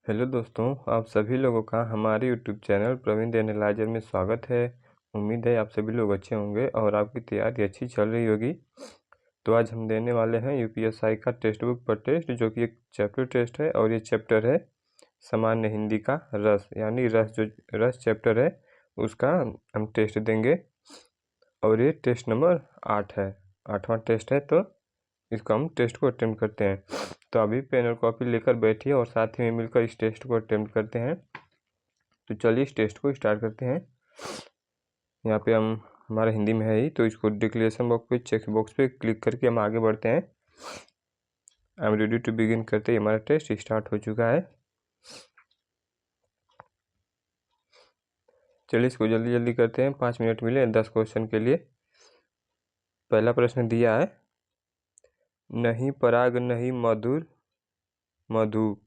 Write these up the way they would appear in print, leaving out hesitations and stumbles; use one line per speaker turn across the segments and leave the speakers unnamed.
Hello दोस्तों, आप सभी लोगों का हमारे YouTube channel Praveen the analyser में स्वागत है। उम्मीद है आप सभी लोग अच्छे होंगे और आपकी तैयारी अच्छी चल रही होगी। तो आज हम देने वाले हैं यूपीएसआई का टेक्स्ट बुक पर टेस्ट, जो कि एक चैप्टर टेस्ट है और ये चैप्टर है सामान्य हिंदी का रस, यानी रस जो रस चैप्टर है उसका हम टेस्ट देंगे। और ये टेस्ट नंबर 8 है, 8वां टेस्ट है। तो इसको हम टेस्ट को अटेम्प्ट करते हैं। तो अभी पेन और कॉपी लेकर बैठिए और साथ ही में मिलकर इस टेस्ट को अटेम्प्ट करते हैं। तो चलिए इस टेस्ट को स्टार्ट करते हैं। यहाँ पे हम हमारा हिंदी में है ही, तो इसको डिक्लेरेशन बॉक्स पे चेक बॉक्स पे क्लिक करके हम आगे बढ़ते हैं। I am ready to begin करते ही हमारा टेस्ट स्टार्ट हो चुका है। चलिए इसको जल्दी जल्दी करते हैं, 5 मिनट मिले 10 क्वेश्चन के लिए। पहला प्रश्न दिया है, नहीं पराग नहीं मधुर मधु,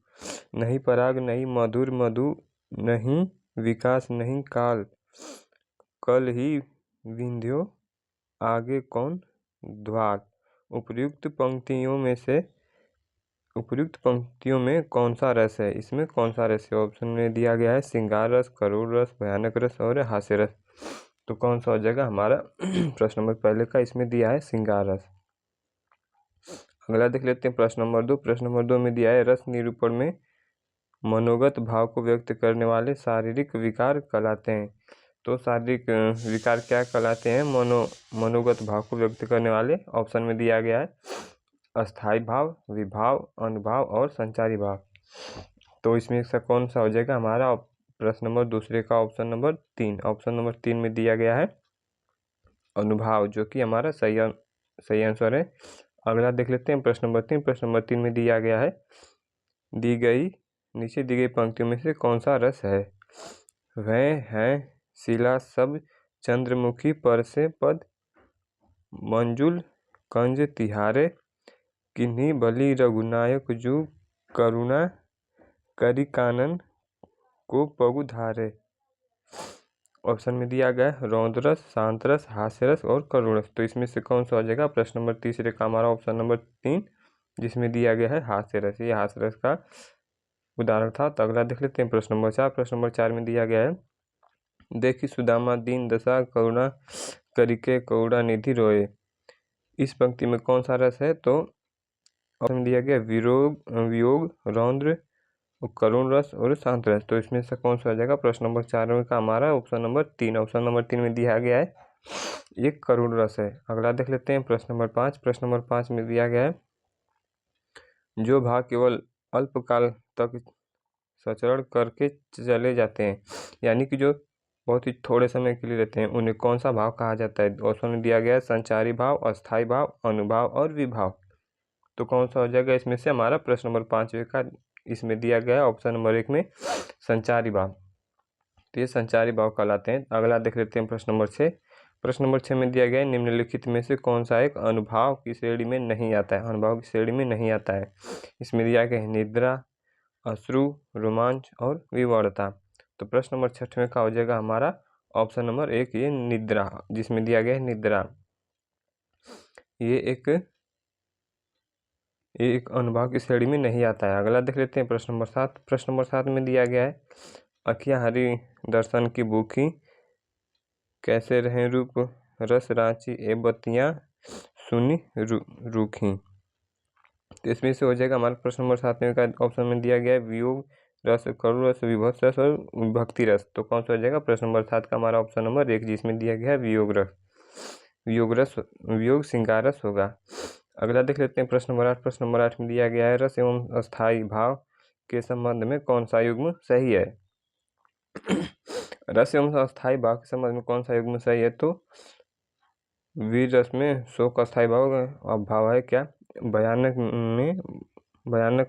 नहीं पराग नहीं मधुर मधु, नहीं विकास नहीं काल, कल ही विंध्यो आगे कौन द्वार। उपर्युक्त पंक्तियों में कौन सा रस है? इसमें कौन सा रस है? ऑप्शन में दिया गया है श्रृंगार रस, करुण रस, भयानक रस और हास्य रस। तो कौन सा हो जाएगा हमारा प्रश्न नंबर पहले का? इसमें दिया है श्रृंगार रस। अगला देख लेते हैं प्रश्न नंबर 2। प्रश्न नंबर 2 में दिया है रस निरूपण में मनोगत भाव को व्यक्त करने वाले शारीरिक विकार कहलाते हैं। तो शारीरिक विकार क्या कहलाते हैं? मनोगत भाव को व्यक्त करने वाले। ऑप्शन में दिया गया है अस्थाई भाव, विभाव, अनुभाव और संचारी भाव। तो इसमें से कौन सा हो जाएगा हमारा प्रश्न नंबर दूसरे का ऑप्शन नंबर 3। ऑप्शन नंबर 3 में दिया गया है अनुभाव, जो कि हमारा सही आंसर है। अगला देख लेते हैं प्रश्न नंबर 3। प्रश्न नंबर 3 में दिया गया है नीचे दी गई पंक्तियों में से कौन सा रस है? वह है शिला सब चंद्रमुखी पर से पद, मंजुल कंज तिहारे, किन्हीं बलि रघुनायक जू करुणा करी कानन को पगु धारे। ऑप्शन में दिया गया है रौद्र रस, शांत रस, हास्य रस और करुण रस। तो इसमें से कौन सा हो जाएगा प्रश्न नंबर तीसरे का हमारा ऑप्शन नंबर 3, जिसमें दिया गया है हास्य रस। ये हास्य रस का उदाहरण था। तो अगला देख लेते हैं प्रश्न नंबर 4। प्रश्न नंबर 4 में दिया गया है देखी सुदामा दीन दशा करुणा करिके करुणा निधि रोए। इस पंक्ति में कौन सा रस है? तो ऑप्शन दिया गया वियोग, रौद्र, करुण रस और शांत रस। तो इसमें से कौन सा हो जाएगा प्रश्न नंबर 4 का हमारा ऑप्शन नंबर 3। ऑप्शन नंबर 3 में दिया गया है ये करुण रस है। अगला देख लेते हैं प्रश्न नंबर 5। प्रश्न नंबर 5 में दिया गया है जो भाव केवल अल्पकाल तक सचरण करके चले जाते हैं, यानी कि जो बहुत ही थोड़े समय के लिए रहते हैं, उन्हें कौन सा भाव कहा जाता है? ऑप्शन में दिया गया है संचारी भाव, अस्थाई भाव, अनुभाव और विभाव। तो कौन सा हो जाएगा इसमें से हमारा प्रश्न नंबर 5 का? इसमें दिया गया है ऑप्शन नंबर 1 में संचारी भाव। तो ये संचारी भाव कहलाते हैं। अगला देख लेते हैं प्रश्न नंबर 6। प्रश्न नंबर 6 में दिया गया है निम्नलिखित में से कौन सा एक अनुभाव की श्रेणी में नहीं आता है? अनुभाव की श्रेणी में नहीं आता है। इसमें दिया गया है निद्रा, अश्रु, रोमांच और विवरता। तो प्रश्न नंबर 6 का हो जाएगा हमारा ऑप्शन नंबर 1 ये निद्रा, जिसमें दिया गया है निद्रा। ये एक अनुभाव की श्रेणी में नहीं आता है। अगला देख लेते हैं प्रश्न नंबर 7। प्रश्न नंबर 7 में दिया गया है अखियाँ हरि दर्शन की भूखी, कैसे रहें रूप रस रांची ए बत्तियाँ सुनी रूखी। तो इसमें से हो जाएगा हमारा प्रश्न नंबर 7 का ऑप्शन में दिया गया है वियोग रस, करुण रस, विभत्स रस और भक्ति रस। तो कौन सा हो जाएगा प्रश्न नंबर 7 का हमारा ऑप्शन नंबर 1, जिसमें दिया गया है वियोग रस। वियोग श्रृंगार रस होगा। अगला देख लेते हैं प्रश्न नंबर 8। प्रश्न नंबर 8 में दिया गया है रस एवं अस्थाई भाव के संबंध में कौन सा युग्म सही है? रस एवं अस्थाई भाव के संबंध में कौन सा युग्म सही है? तो वीर रस में शोक अस्थाई भाव है क्या? भयानक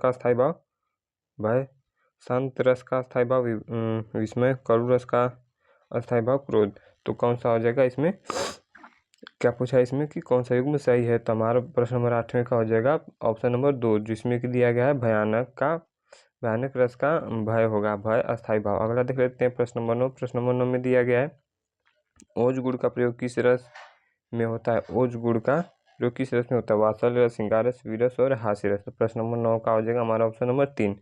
का अस्थाई भाव भय, शांत रस का अस्थाई भाव विस्मय, करुण रस का अस्थाई भाव क्रोध। तो कौन सा हो जाएगा इसमें? क्या पूछा है इसमें कि कौन सा युग्म सही है? तो हमारा प्रश्न नंबर 8 का हो जाएगा ऑप्शन नंबर 2, जिसमें कि दिया गया है भयानक रस का भय होगा, भय अस्थाई भाव। अगला देख लेते हैं प्रश्न नंबर 9। प्रश्न नंबर 9 में दिया गया है ओज गुड़ का प्रयोग किस रस में होता है? ओज गुड़ का प्रयोग किस रस में होता है? वात्सल्य रस, श्रृंगार रस, वीरस और हास्य रस। तो प्रश्न नंबर 9 का हो जाएगा हमारा ऑप्शन नंबर 3।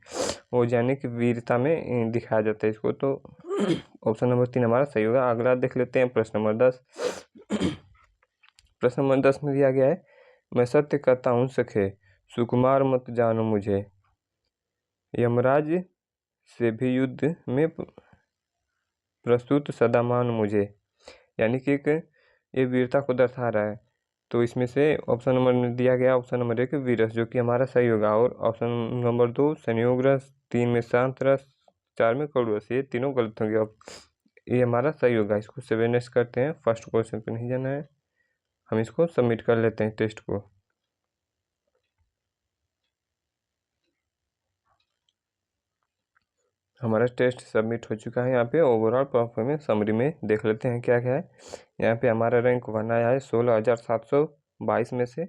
वो यानी कि वीरता में दिखाया जाता है इसको। तो ऑप्शन नंबर 3 हमारा सही होगा। अगला देख लेते हैं प्रश्न नंबर 10। प्रश्न नंबर 10 में दिया गया है, मैं सत्य कहता हूँ सखे, सुकुमार मत जानो मुझे, यमराज से भी युद्ध में प्रस्तुत सदा मान मुझे। यानी कि एक ये वीरता को दर्शा रहा है। तो इसमें से ऑप्शन नंबर में दिया गया ऑप्शन नंबर 1 वीरस, जो कि हमारा सही होगा। और ऑप्शन नंबर 2 संयोग रस, 3 में शांत रस, 4 में कड़ू रस, ये तीनों गलत होंगे। अब ये हमारा सही होगा। इसको 7 करते हैं, फर्स्ट क्वेश्चन पे नहीं जाना है, हम इसको सबमिट कर लेते हैं टेस्ट को। हमारा टेस्ट सबमिट हो चुका है। यहाँ पे ओवरऑल परफॉर्मेंस समरी में देख लेते हैं क्या क्या है। यहाँ पे हमारा रैंक 1 आया है 16,722 में से।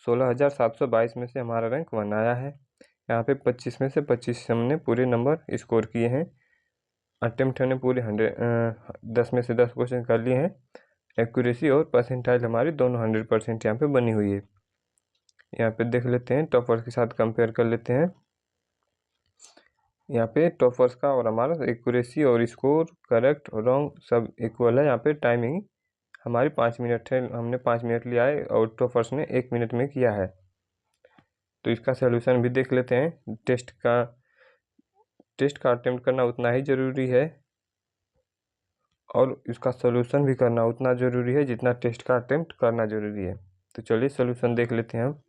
16,722 में से हमारा रैंक 1 आया है। यहाँ पे 25 में से 25 हमने पूरे नंबर स्कोर किए हैं। अटेम्प्ट हमने पूरे 10 में से 10 क्वेश्चन कर लिए हैं। एक्यूरेसी और परसेंटाइल हमारी दोनों 100% यहाँ पे बनी हुई है। यहाँ पे देख लेते हैं टॉपर्स के साथ कंपेयर कर लेते हैं। यहाँ पे टॉपर्स का और हमारा एक्यूरेसी और स्कोर करेक्ट और रॉन्ग सब इक्वल है। यहाँ पे टाइमिंग हमारी 5 मिनट है, हमने 5 मिनट लिया है और टॉपर्स ने 1 मिनट में किया है। तो इसका सोल्यूशन भी देख लेते हैं। टेस्ट का अटेम्प्ट करना उतना ही ज़रूरी है और इसका सोल्यूशन भी करना उतना ज़रूरी है जितना टेस्ट का अटेम्प्ट करना ज़रूरी है। तो चलिए सोल्यूशन देख लेते हैं हम।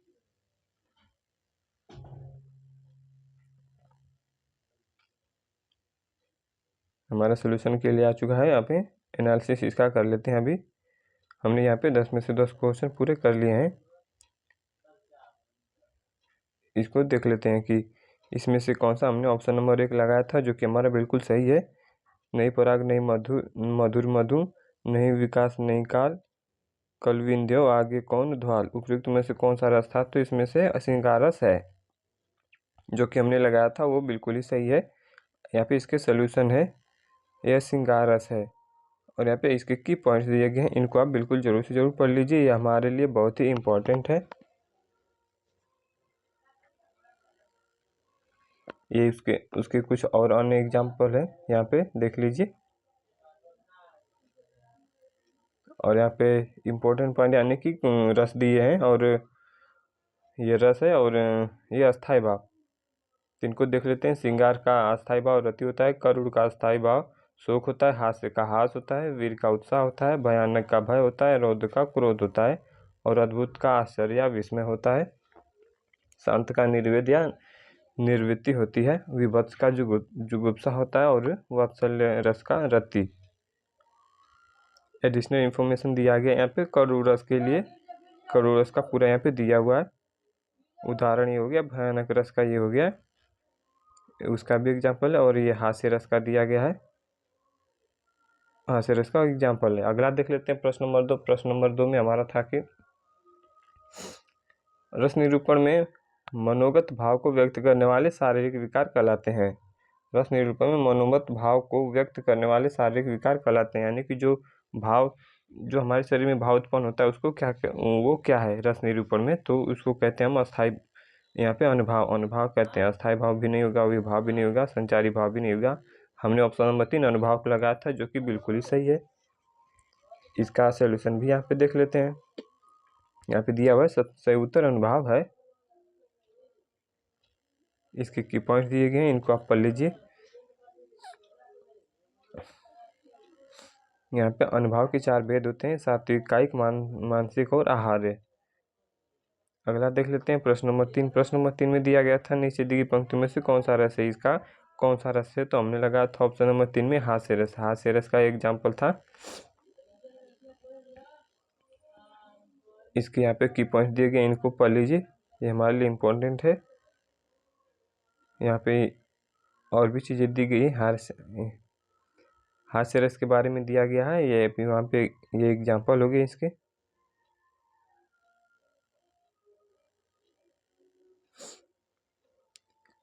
हमारा सोल्यूशन के लिए आ चुका है। यहाँ पे एनालिसिस इसका कर लेते हैं। अभी हमने यहाँ पे 10 में से 10 क्वेश्चन पूरे कर लिए हैं। इसको देख लेते हैं कि इसमें से कौन सा हमने ऑप्शन नंबर 1 लगाया था, जो कि हमारा बिल्कुल सही है। नहीं पराग, नहीं मधुर मधु, नहीं विकास, नहीं काल, कल विंध्यो, आगे कौन ध्वाल, उपयुक्त में से कौन सा रस था। तो इसमें से असिंगारस है, जो कि हमने लगाया था वो बिल्कुल ही सही है। यहाँ पे इसके सोल्यूशन है, यह सिंगारस है। और यहाँ पे इसके की पॉइंट्स दिए गए हैं, इनको आप बिल्कुल जरूर से जरूर पढ़ लीजिए, ये हमारे लिए बहुत ही इम्पोर्टेंट है। ये उसके कुछ और अन्य एग्जाम्पल है, यहाँ पे देख लीजिए। और यहाँ पे इम्पोर्टेंट पॉइंट यानी कि रस दिए हैं, और ये रस है और ये अस्थाई भाव। इनको देख लेते हैं। श्रृंगार का अस्थाई भाव रति होता है, करुण का अस्थाई भाव शोक होता है, हास्य का हास होता है, वीर का उत्साह होता है, भयानक का भय होता है, रौद्र का क्रोध होता है, और अद्भुत का आश्चर्य या विस्मय होता है। शांत का निर्वेद या निर्वृत्ति होती है, विभत्स का जुगुप्सा होता है, और वात्सल्य रस का रति। एडिशनल इन्फॉर्मेशन दिया गया यहाँ पे करुण रस के लिए। करुण रस का पूरा यहाँ पे दिया हुआ है। उदाहरण ये हो गया, भयानक रस का ये हो गया, उसका भी एग्जाम्पल है, और ये हास्य रस का दिया गया है, हास्य रस का एग्जाम्पल है। अगला देख लेते हैं प्रश्न नंबर 2। प्रश्न नंबर 2 में हमारा था कि रस निरूपण में मनोगत भाव को व्यक्त करने वाले शारीरिक विकार कहलाते हैं। रस निरूपण में मनोगत भाव को व्यक्त करने वाले शारीरिक विकार कहलाते हैं। यानी कि जो भाव, जो हमारे शरीर में भाव उत्पन्न होता है उसको वो क्या है रस निरूपण में, तो उसको कहते हैं हम अस्थाई, यहाँ पे अनुभाव, अनुभाव कहते हैं। अस्थाई भाव भी नहीं होगा, विभाव भी नहीं होगा, संचारी भाव भी नहीं होगा। हमने ऑप्शन नंबर 3 अनुभाव को लगाया था, जो कि बिल्कुल ही सही है। इसका सोल्यूशन भी यहाँ पे देख लेते हैं। यहाँ पे दिया हुआ है सही उत्तर अनुभाव है। इसके की पॉइंट दिए गए हैं, इनको आप पढ़ लीजिए। यहाँ पे अनुभाव के 4 भेद होते हैं, सात्विक, कायिक, मानसिक और आहार्य। अगला देख लेते हैं प्रश्न नंबर 3। प्रश्न नंबर 3 में दिया गया था, नीचे दी गई पंक्ति में से कौन सा रस है, इसका कौन सा रस है। तो हमने लगाया था ऑप्शन नंबर 3 में हास्य रस। हास्य रस का एग्जाम्पल था। इसके यहाँ पे की पॉइंट दिए गए, इनको पढ़ लीजिए, ये हमारे लिए इम्पोर्टेंट है। यहाँ पे और भी चीज़ें दी गई है, हास्य रस के बारे में दिया गया है, ये वहाँ पे ये एग्जाम्पल हो गए इसके।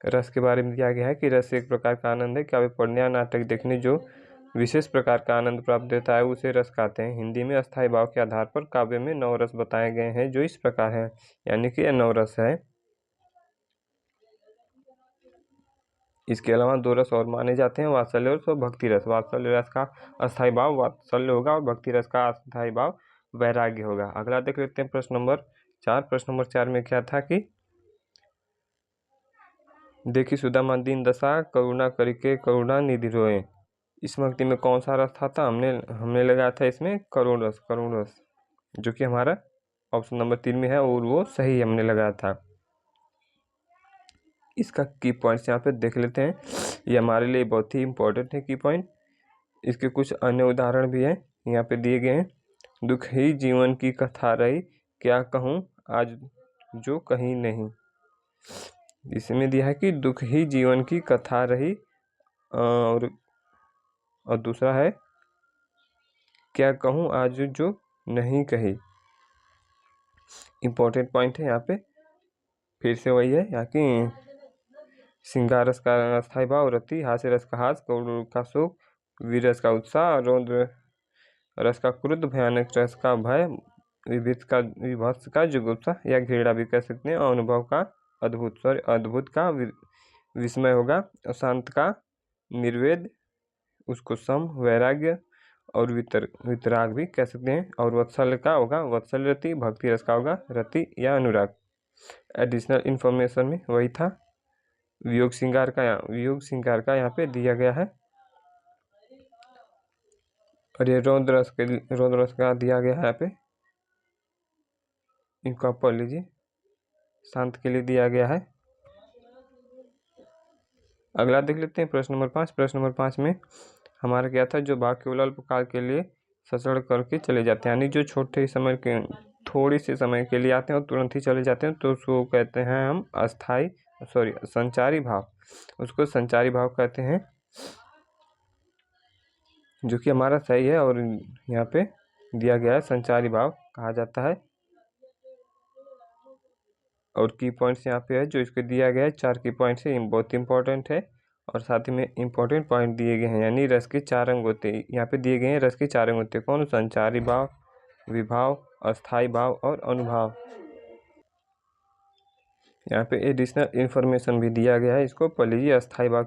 रस के बारे में दिया गया है कि रस एक प्रकार का आनंद है, काव्य पढ़ने या नाटक देखने जो विशेष प्रकार का आनंद प्राप्त देता है उसे रस कहते हैं। हिंदी में अस्थाई भाव के आधार पर काव्य में 9 रस बताए गए हैं, जो इस प्रकार हैं, यानी कि 9 रस है। इसके अलावा 2 रस और माने जाते हैं, वात्सल्य रस और भक्ति रस। वात्सल्य रस का अस्थायी भाव वात्सल्य होगा और भक्ति रस का अस्थायी भाव वैराग्य होगा। अगला देख लेते हैं प्रश्न नंबर 4। प्रश्न नंबर 4 में क्या था कि देखी सुदामा दीन दशा करुणा करके करुणा निधि रोए। इस पंक्ति में कौन सा रस था? हमने लगाया था इसमें करुण रस, जो कि हमारा ऑप्शन नंबर 3 में है और वो सही हमने लगाया था। इसका की पॉइंट्स यहाँ पे देख लेते हैं, ये हमारे लिए बहुत ही इम्पोर्टेंट है की पॉइंट। इसके कुछ अन्य उदाहरण भी हैं यहाँ पे दिए गए हैं। दुख ही जीवन की कथा रही, क्या कहूँ आज जो कहीं नहीं। इसमें दिया है कि दुख ही जीवन की कथा रही, और दूसरा है क्या कहूँ आज जो नहीं कही। इम्पोर्टेंट पॉइंट है यहाँ पे, फिर से वही है यहाँ की श्रृंगार रस का अस्थायी भाव रति, हास्य रस का हास, कौरव का शोक, वीर रस का उत्साह, रौद्र रस का क्रोध, भयानक रस का भय, विभत्स का जुगुप्सा या घृणा भी कह सकते हैं, और अनुभव का अद्भुत का विस्मय होगा, और शांत का निर्वेद, उसको सम, वैराग्य और वितराग भी कह सकते हैं, और वत्सल का होगा वत्सल रति, भक्ति रस का होगा रति या अनुराग। एडिशनल इन्फॉर्मेशन में वही था। वियोग श्रृंगार का यहाँ पे दिया गया है, और ये रौद्र रस का दिया गया है यहाँ पे, इनको आप पढ़ लीजिए, शांत के लिए दिया गया है। अगला देख लेते हैं प्रश्न नंबर 5। प्रश्न नंबर 5 में हमारा क्या था, जो भाग केवल अल्पकाल के लिए सचड़ करके चले जाते हैं, यानी जो थोड़ी से समय के लिए आते हैं और तुरंत ही चले जाते हैं, तो उसको कहते हैं हम संचारी भाव। उसको संचारी भाव कहते हैं, जो कि हमारा सही है और यहाँ पे दिया गया है, संचारी भाव कहा जाता है। और की पॉइंट्स यहाँ पे है जो इसको दिया गया है, 4 की पॉइंट्स है, बहुत इंपॉर्टेंट है, और साथ ही में इंपॉर्टेंट पॉइंट दिए गए हैं, यानी रस के 4 अंग होते हैं। यहाँ पे दिए गए हैं रस के 4 अंग होते हैं, कौन? संचारी भाव, विभाव, अस्थाई भाव और अनुभाव। यहाँ पे एडिशनल इन्फॉर्मेशन भी दिया गया है, इसको पढ़ लीजिए। अस्थाई भाव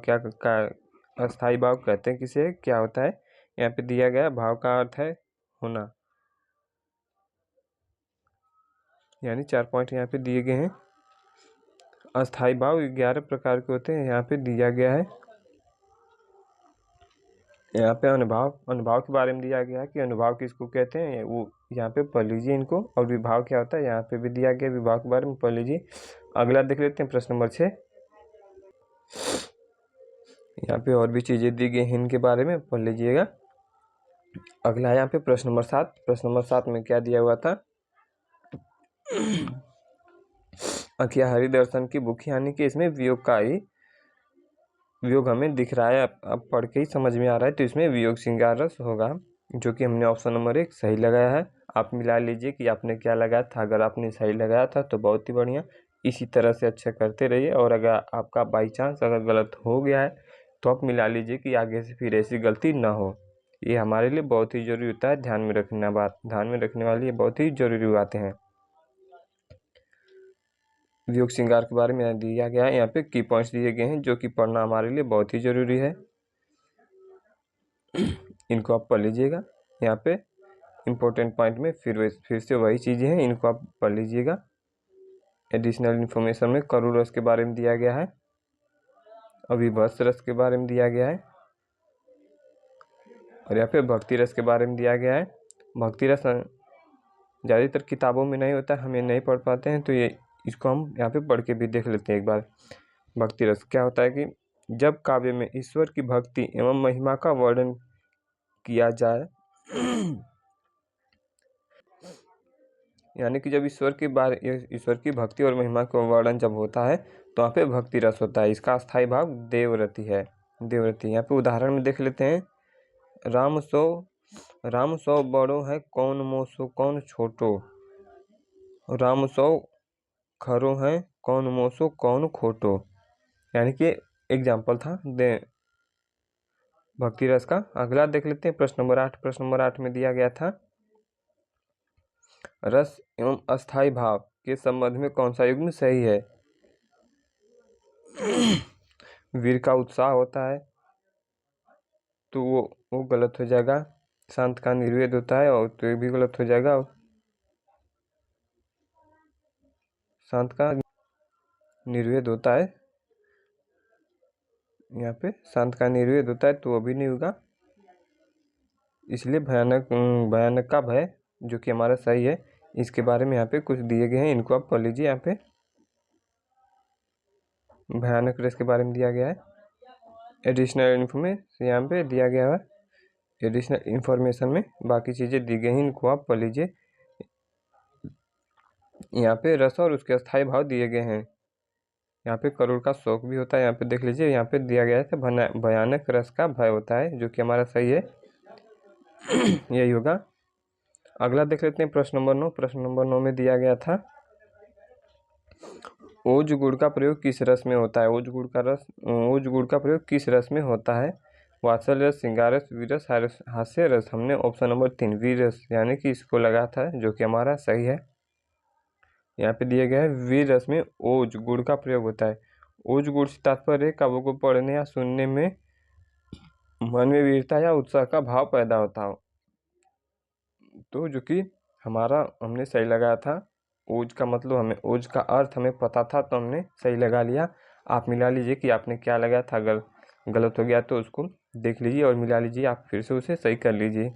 अस्थाई भाव कहते हैं किसे, क्या होता है? यहाँ पे दिया गया भाव का अर्थ है होना, यानी 4 पॉइंट यहाँ पे दिए गए हैं। अस्थाई भाव 11 प्रकार के होते हैं, यहाँ पे दिया गया है। यहाँ पे अनुभाव के बारे में दिया गया है कि अनुभाव किसको कहते हैं, वो यहाँ पे पढ़ लीजिए इनको। और विभाव क्या होता है, यहाँ पे भी दिया गया, विभाव के बारे में पढ़ लीजिए। अगला देख लेते हैं प्रश्न नंबर 6। यहाँ पे और भी चीज़ें दी गई हैं, इनके बारे में पढ़ लीजिएगा। अगला यहाँ पे प्रश्न नंबर 7। प्रश्न नंबर 7 में क्या दिया हुआ था, अखिया हरि दर्शन की भूखी, यानी कि इसमें वियोग हमें दिख रहा है, अब पढ़ के ही समझ में आ रहा है, तो इसमें वियोग श्रृंगार रस होगा, जो कि हमने ऑप्शन नंबर 1 सही लगाया है। आप मिला लीजिए कि आपने क्या लगाया था। अगर आपने सही लगाया था तो बहुत ही बढ़िया, इसी तरह से अच्छा करते रहिए, और अगर आपका बाई चांस अगर गलत हो गया है तो आप मिला लीजिए कि आगे से फिर ऐसी गलती ना हो। ये हमारे लिए बहुत ही ज़रूरी होता है, ध्यान में रखने वाली ये बहुत ही ज़रूरी बातें हैं। वियोग श्रृंगार के बारे में दिया गया है, यहाँ पे की पॉइंट्स दिए गए हैं, जो कि पढ़ना हमारे लिए बहुत ही ज़रूरी है, इनको आप पढ़ लीजिएगा। यहाँ पे इम्पोर्टेंट पॉइंट में फिर से वही चीज़ें हैं, इनको आप पढ़ लीजिएगा। एडिशनल इन्फॉर्मेशन में करुण रस के बारे में दिया गया है, अविभत्स रस के बारे में दिया गया है, और यहाँ पे भक्ति रस के बारे में दिया गया है। भक्ति रस ज़्यादातर किताबों में नहीं होता, हमें नहीं पढ़ पाते हैं, तो इसको हम यहाँ पे पढ़ के भी देख लेते हैं एक बार। भक्ति रस क्या होता है कि जब काव्य में ईश्वर की भक्ति एवं महिमा का वर्णन किया जाए, यानी कि जब ईश्वर की भक्ति और महिमा का वर्णन जब होता है तो वहाँ पे भक्ति रस होता है। इसका स्थायी भाव देवरति है। यहाँ पे उदाहरण में देख लेते हैं। राम सौ बड़ो है, कौन मोसो कौन छोटो। राम सौ खरो है, कौन मोसो कौन खोटो। यानी कि एग्जाम्पल था भक्ति रस का। अगला देख लेते हैं प्रश्न नंबर 8। प्रश्न नंबर 8 में दिया गया था, रस एवं अस्थाई भाव के संबंध में कौन सा युग्म सही है। वीर का उत्साह होता है तो वो गलत हो जाएगा। शांत का निर्वेद होता है और तो ये भी गलत हो जाएगा। शांत का निर्वेद होता है, यहाँ पे शांत का निर्वेद होता है तो वो भी नहीं होगा। इसलिए भयानक भयानक का भय जो कि हमारा सही है। इसके बारे में यहाँ पे कुछ दिए गए हैं, इनको आप पढ़ लीजिए। यहाँ पे भयानक रस के बारे में दिया गया है। एडिशनल इन्फॉर्मेशन यहाँ पे दिया गया है। एडिशनल इन्फॉर्मेशन में बाकी चीज़ें दी गई हैं, इनको आप पढ़ लीजिए। यहाँ पे रस और उसके अस्थायी भाव दिए गए हैं। यहाँ पे करोड़ का शौक भी होता है, यहाँ पे देख लीजिए। यहाँ पे दिया गया है कि भयानक रस का भय होता है, जो कि हमारा सही है। यही होगा। अगला देख लेते हैं प्रश्न नंबर 9। प्रश्न नंबर 9 में दिया गया था ओज गुड़ का प्रयोग किस रस में होता है। ओज गुड़ का प्रयोग किस रस में होता है। वात्सल्य रस, श्रृंगार रस, वीरस, हास्य रस। हमने ऑप्शन नंबर 3 वीर रस यानी कि इसको लगा था, जो कि हमारा सही है। यहाँ पे दिया गया है वीर रस में ओज गुड़ का प्रयोग होता है। ओज गुड़ से तात्पर्य काव्य को पढ़ने या सुनने में मन में वीरता या उत्साह का भाव पैदा होता हो। तो जो कि हमने सही लगाया था। ओज का मतलब हमें, ओज का अर्थ हमें पता था तो हमने सही लगा लिया। आप मिला लीजिए कि आपने क्या लगाया था। अगर गलत हो गया तो उसको देख लीजिए और मिला लीजिए, आप फिर से उसे सही कर लीजिए।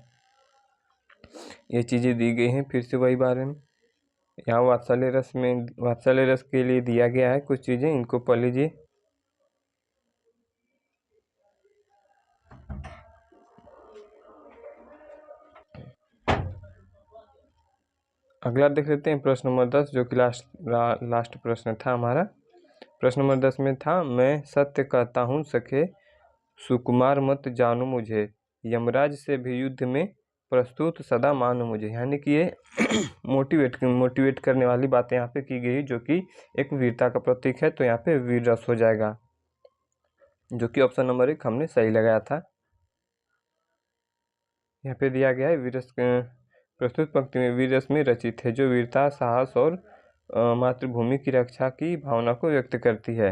ये चीज़ें दी गई हैं फिर से वही बारे में। यहाँ वात्सल्य रस के लिए दिया गया है कुछ चीज़ें, इनको पढ़ लीजिए। अगला देख लेते हैं प्रश्न नंबर 10, जो कि लास्ट प्रश्न था हमारा। प्रश्न नंबर 10 में था, मैं सत्य कहता हूँ सखे, सुकुमार मत जानो मुझे, यमराज से भी युद्ध में प्रस्तुत सदा मानो मुझे। यानी कि ये मोटिवेट करने वाली बातें यहाँ पे की गई, जो कि एक वीरता का प्रतीक है। तो यहाँ पे वीर रस हो जाएगा, जो कि ऑप्शन नंबर 1 हमने सही लगाया था। यहाँ पे दिया गया है वीरस प्रस्तुत पंक्ति में वीर रस में रचित है, जो वीरता, साहस और मातृभूमि की रक्षा की भावना को व्यक्त करती है।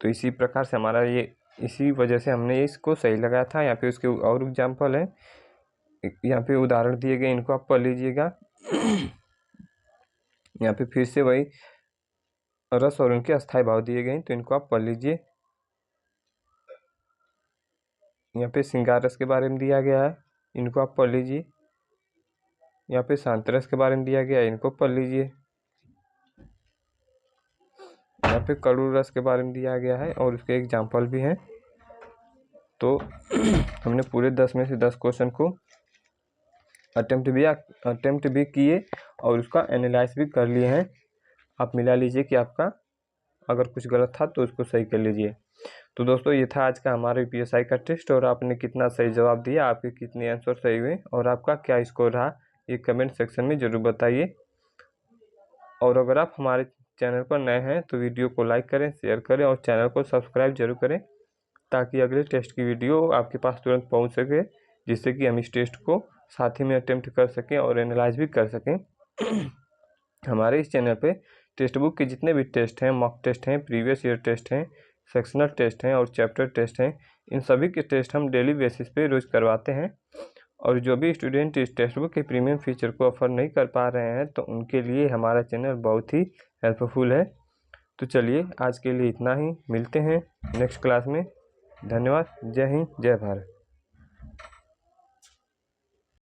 तो इसी प्रकार से हमारा ये, इसी वजह से हमने इसको सही लगाया था। यहाँ पे उसके और एग्जाम्पल है, यहाँ पे उदाहरण दिए गए, इनको आप पढ़ लीजिएगा। यहाँ पे फिर से वही रस और उनके अस्थायी भाव दिए गए, तो इनको आप पढ़ लीजिए। यहाँ पे श्रृंगार रस के बारे में दिया गया है, इनको आप पढ़ लीजिए। यहाँ पे शांत रस के बारे में दिया गया है, इनको पढ़ लीजिए। यहाँ पे कड़ू रस के बारे में दिया गया है और उसके एग्जाम्पल भी हैं। तो हमने पूरे 10 में से 10 क्वेश्चन को अटेम्प्ट भी किए और उसका एनालाइज भी कर लिए हैं। आप मिला लीजिए कि आपका अगर कुछ गलत था तो उसको सही कर लीजिए। तो दोस्तों, ये था आज का हमारा यूपीएससी का टेस्ट, और आपने कितना सही जवाब दिया, आपके कितने आंसर सही हुए और आपका क्या स्कोर रहा, ये कमेंट सेक्शन में ज़रूर बताइए। और अगर आप हमारे चैनल पर नए हैं तो वीडियो को लाइक करें, शेयर करें और चैनल को सब्सक्राइब जरूर करें, ताकि अगले टेस्ट की वीडियो आपके पास तुरंत पहुंच सके, जिससे कि हम इस टेस्ट को साथ ही में अटेम्प्ट कर सकें और एनालाइज भी कर सकें। हमारे इस चैनल पे टेक्स्ट बुक के जितने भी टेस्ट हैं, मॉक टेस्ट हैं, प्रीवियस ईयर टेस्ट हैं, सेक्शनल टेस्ट हैं और चैप्टर टेस्ट हैं, इन सभी के टेस्ट हम डेली बेसिस पे रोज़ करवाते हैं। और जो भी स्टूडेंट इस टेक्स्ट बुक के प्रीमियम फीचर को ऑफर नहीं कर पा रहे हैं, तो उनके लिए हमारा चैनल बहुत ही हेल्पफुल है। तो चलिए, आज के लिए इतना ही, मिलते हैं नेक्स्ट क्लास में। धन्यवाद। जय हिंद, जय भारत।